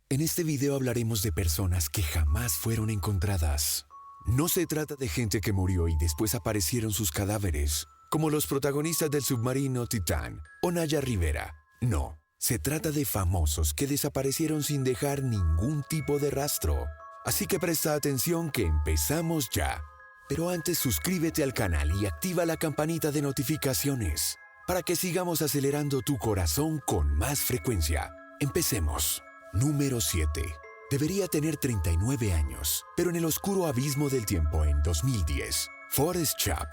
En este video hablaremos de personas que jamás fueron encontradas. No se trata de gente que murió y después aparecieron sus cadáveres, como los protagonistas del submarino Titán o Naya Rivera. No, se trata de famosos que desaparecieron sin dejar ningún tipo de rastro. Así que presta atención que empezamos ya. Pero antes suscríbete al canal y activa la campanita de notificaciones para que sigamos acelerando tu corazón con más frecuencia. Empecemos. Número 7. Debería tener 39 años, pero en el oscuro abismo del tiempo en 2010, Forrest Chubb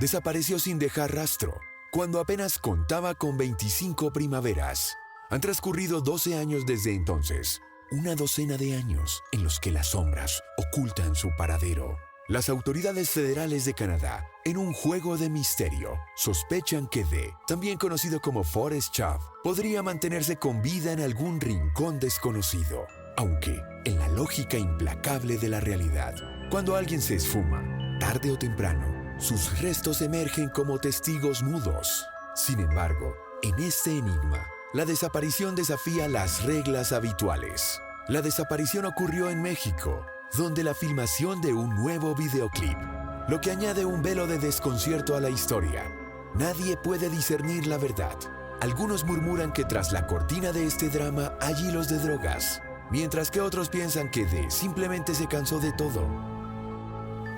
desapareció sin dejar rastro, cuando apenas contaba con 25 primaveras. Han transcurrido 12 años desde entonces, una docena de años en los que las sombras ocultan su paradero. Las autoridades federales de Canadá, en un juego de misterio, sospechan que D, también conocido como Forrest Chubb, podría mantenerse con vida en algún rincón desconocido. Aunque, en la lógica implacable de la realidad, cuando alguien se esfuma, tarde o temprano, sus restos emergen como testigos mudos. Sin embargo, en este enigma, la desaparición desafía las reglas habituales. La desaparición ocurrió en México, donde la filmación de un nuevo videoclip, lo que añade un velo de desconcierto a la historia. Nadie puede discernir la verdad. Algunos murmuran que tras la cortina de este drama hay hilos de drogas, mientras que otros piensan que D simplemente se cansó de todo.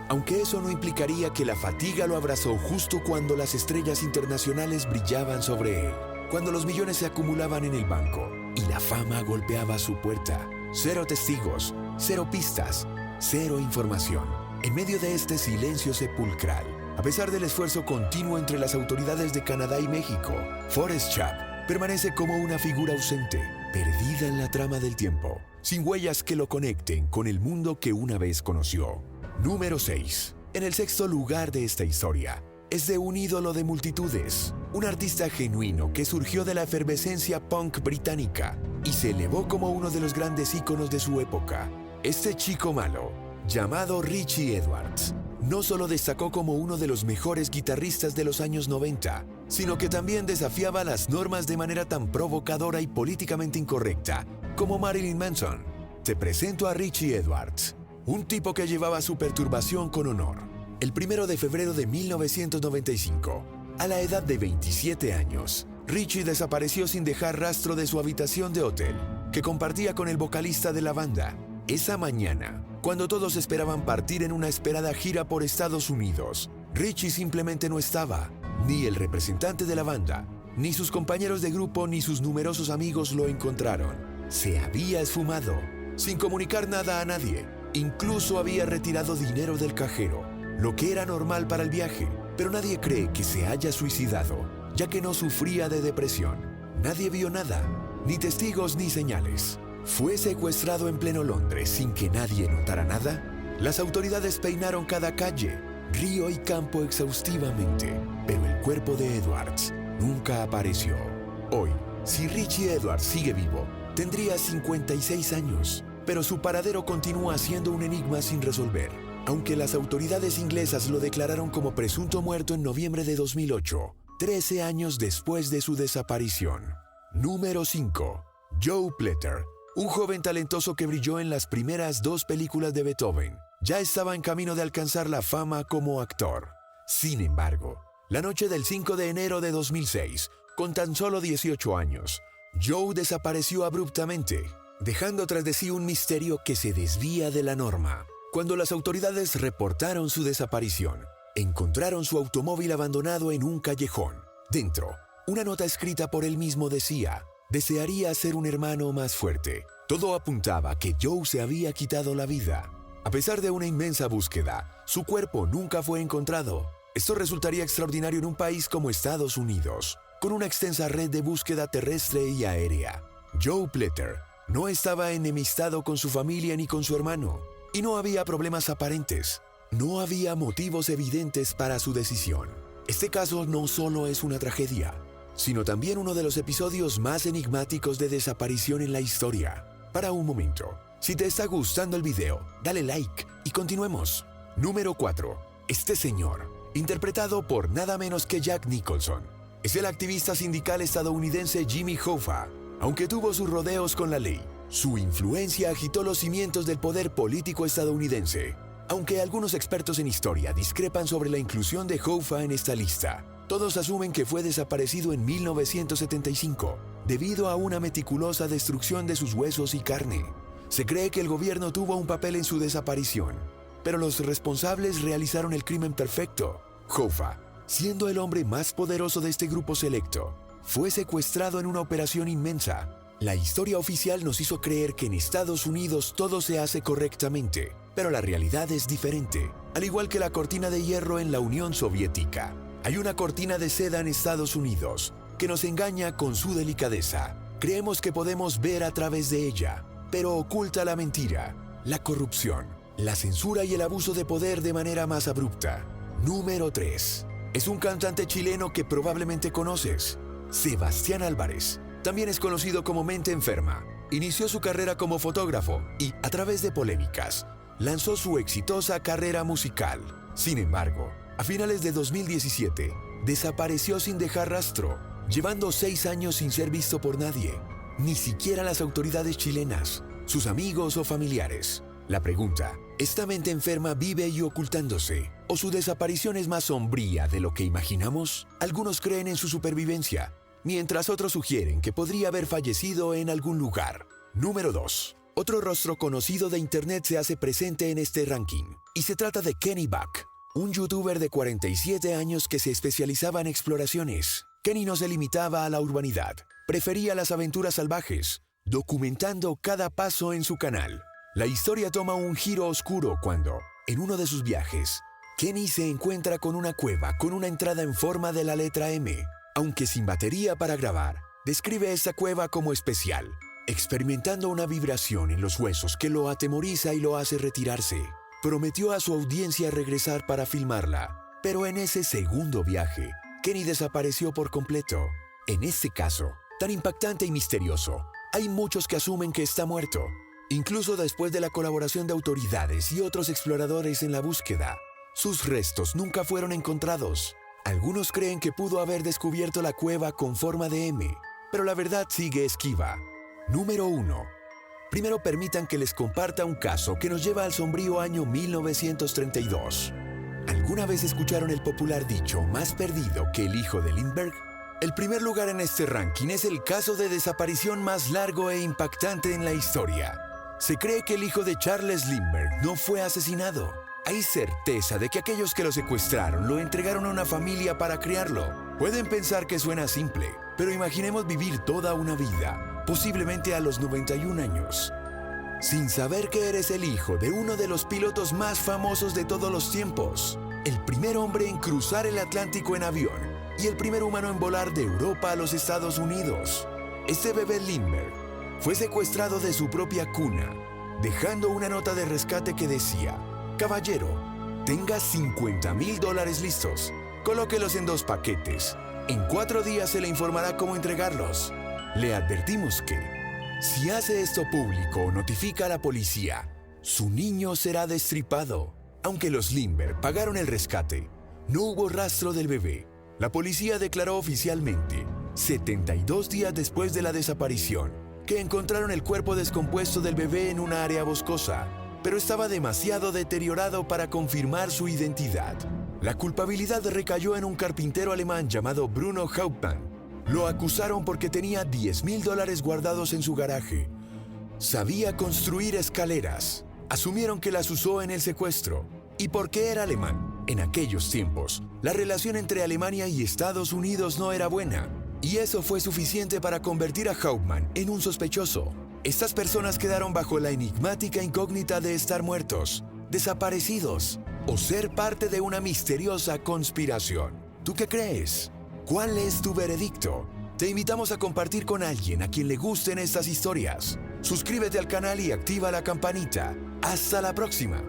Aunque eso no implicaría que la fatiga lo abrazó justo cuando las estrellas internacionales brillaban sobre él, cuando los millones se acumulaban en el banco y la fama golpeaba su puerta. Cero testigos, cero pistas, cero información. En medio de este silencio sepulcral, a pesar del esfuerzo continuo entre las autoridades de Canadá y México, Forrest Chubb permanece como una figura ausente, perdida en la trama del tiempo, sin huellas que lo conecten con el mundo que una vez conoció. Número 6. En el sexto lugar de esta historia, es de un ídolo de multitudes, un artista genuino que surgió de la efervescencia punk británica y se elevó como uno de los grandes íconos de su época. Este chico malo, llamado Richie Edwards, no solo destacó como uno de los mejores guitarristas de los años 90, sino que también desafiaba las normas de manera tan provocadora y políticamente incorrecta como Marilyn Manson. Te presento a Richie Edwards, un tipo que llevaba su perturbación con honor. El 1 de febrero de 1995, a la edad de 27 años, Richie desapareció sin dejar rastro de su habitación de hotel, que compartía con el vocalista de la banda. Esa mañana, cuando todos esperaban partir en una esperada gira por Estados Unidos, Richie simplemente no estaba. Ni el representante de la banda, ni sus compañeros de grupo, ni sus numerosos amigos lo encontraron. Se había esfumado, sin comunicar nada a nadie. Incluso había retirado dinero del cajero, lo que era normal para el viaje, pero nadie cree que se haya suicidado, ya que no sufría de depresión. Nadie vio nada, ni testigos ni señales. ¿Fue secuestrado en pleno Londres sin que nadie notara nada? Las autoridades peinaron cada calle, río y campo exhaustivamente, pero el cuerpo de Edwards nunca apareció. Hoy, si Richie Edwards sigue vivo, tendría 56 años, pero su paradero continúa siendo un enigma sin resolver. Aunque las autoridades inglesas lo declararon como presunto muerto en noviembre de 2008, 13 años después de su desaparición. Número 5. Joe Platter, un joven talentoso que brilló en las primeras 2 películas de Beethoven. Ya estaba en camino de alcanzar la fama como actor. Sin embargo, la noche del 5 de enero de 2006, con tan solo 18 años, Joe desapareció abruptamente, dejando tras de sí un misterio que se desvía de la norma. Cuando las autoridades reportaron su desaparición, encontraron su automóvil abandonado en un callejón. Dentro, una nota escrita por él mismo decía: desearía ser un hermano más fuerte. Todo apuntaba a que Joe se había quitado la vida. A pesar de una inmensa búsqueda, su cuerpo nunca fue encontrado. Esto resultaría extraordinario en un país como Estados Unidos, con una extensa red de búsqueda terrestre y aérea. Joe Platter no estaba enemistado con su familia ni con su hermano, y no había problemas aparentes. No había motivos evidentes para su decisión. Este caso no solo es una tragedia, sino también uno de los episodios más enigmáticos de desaparición en la historia. Para un momento, si te está gustando el video, dale like y continuemos. Número 4. Este señor, interpretado por nada menos que Jack Nicholson, es el activista sindical estadounidense Jimmy Hoffa. Aunque tuvo sus rodeos con la ley, Su influencia agitó los cimientos del poder político estadounidense. Aunque algunos expertos en historia discrepan sobre la inclusión de Hoffa en esta lista, todos asumen que fue desaparecido en 1975 debido a una meticulosa destrucción de sus huesos y carne. Se cree que el gobierno tuvo un papel en su desaparición, pero los responsables realizaron el crimen perfecto. Hoffa, siendo el hombre más poderoso de este grupo selecto, fue secuestrado en una operación inmensa. La historia oficial nos hizo creer que en Estados Unidos todo se hace correctamente, pero la realidad es diferente. Al igual que la cortina de hierro en la Unión Soviética, hay una cortina de seda en Estados Unidos que nos engaña con su delicadeza. Creemos que podemos ver a través de ella, pero oculta la mentira, la corrupción, la censura y el abuso de poder de manera más abrupta. Número 3. Es un cantante chileno que probablemente conoces, Sebastián Álvarez. También es conocido como Mente Enferma. Inició su carrera como fotógrafo y, a través de polémicas, lanzó su exitosa carrera musical. Sin embargo, a finales de 2017, desapareció sin dejar rastro, llevando 6 años sin ser visto por nadie, ni siquiera las autoridades chilenas, sus amigos o familiares. La pregunta, ¿esta mente enferma vive y ocultándose? ¿O su desaparición es más sombría de lo que imaginamos? Algunos creen en su supervivencia, mientras otros sugieren que podría haber fallecido en algún lugar. Número 2. Otro rostro conocido de internet se hace presente en este ranking, y se trata de Kenny Buck, un youtuber de 47 años que se especializaba en exploraciones. Kenny no se limitaba a la urbanidad, prefería las aventuras salvajes, documentando cada paso en su canal. La historia toma un giro oscuro cuando, en uno de sus viajes, Kenny se encuentra con una cueva con una entrada en forma de la letra M. Aunque sin batería para grabar, describe esta cueva como especial, experimentando una vibración en los huesos que lo atemoriza y lo hace retirarse. Prometió a su audiencia regresar para filmarla, pero en ese segundo viaje, Kenny desapareció por completo. En este caso, tan impactante y misterioso, hay muchos que asumen que está muerto, incluso después de la colaboración de autoridades y otros exploradores en la búsqueda. Sus restos nunca fueron encontrados. Algunos creen que pudo haber descubierto la cueva con forma de M, pero la verdad sigue esquiva. Número 1. Primero permitan que les comparta un caso que nos lleva al sombrío año 1932. ¿Alguna vez escucharon el popular dicho más perdido que el hijo de Lindbergh? El primer lugar en este ranking es el caso de desaparición más largo e impactante en la historia. Se cree que el hijo de Charles Lindbergh no fue asesinado. Hay certeza de que aquellos que lo secuestraron lo entregaron a una familia para criarlo. Pueden pensar que suena simple, pero imaginemos vivir toda una vida, posiblemente a los 91 años, sin saber que eres el hijo de uno de los pilotos más famosos de todos los tiempos, el primer hombre en cruzar el Atlántico en avión y el primer humano en volar de Europa a los Estados Unidos. Este bebé Lindbergh fue secuestrado de su propia cuna, dejando una nota de rescate que decía: «Caballero, tenga $50,000 listos. Colóquelos en 2 paquetes. En 4 días se le informará cómo entregarlos. Le advertimos que, si hace esto público o notifica a la policía, su niño será destripado». Aunque los Lindbergh pagaron el rescate, no hubo rastro del bebé. La policía declaró oficialmente, 72 días después de la desaparición, que encontraron el cuerpo descompuesto del bebé en una área boscosa, pero estaba demasiado deteriorado para confirmar su identidad. La culpabilidad recayó en un carpintero alemán llamado Bruno Hauptmann. Lo acusaron porque tenía $10,000 guardados en su garaje. Sabía construir escaleras. Asumieron que las usó en el secuestro. Y porque era alemán, en aquellos tiempos, la relación entre Alemania y Estados Unidos no era buena. Y eso fue suficiente para convertir a Hauptmann en un sospechoso. Estas personas quedaron bajo la enigmática incógnita de estar muertos, desaparecidos o ser parte de una misteriosa conspiración. ¿Tú qué crees? ¿Cuál es tu veredicto? Te invitamos a compartir con alguien a quien le gusten estas historias. Suscríbete al canal y activa la campanita. ¡Hasta la próxima!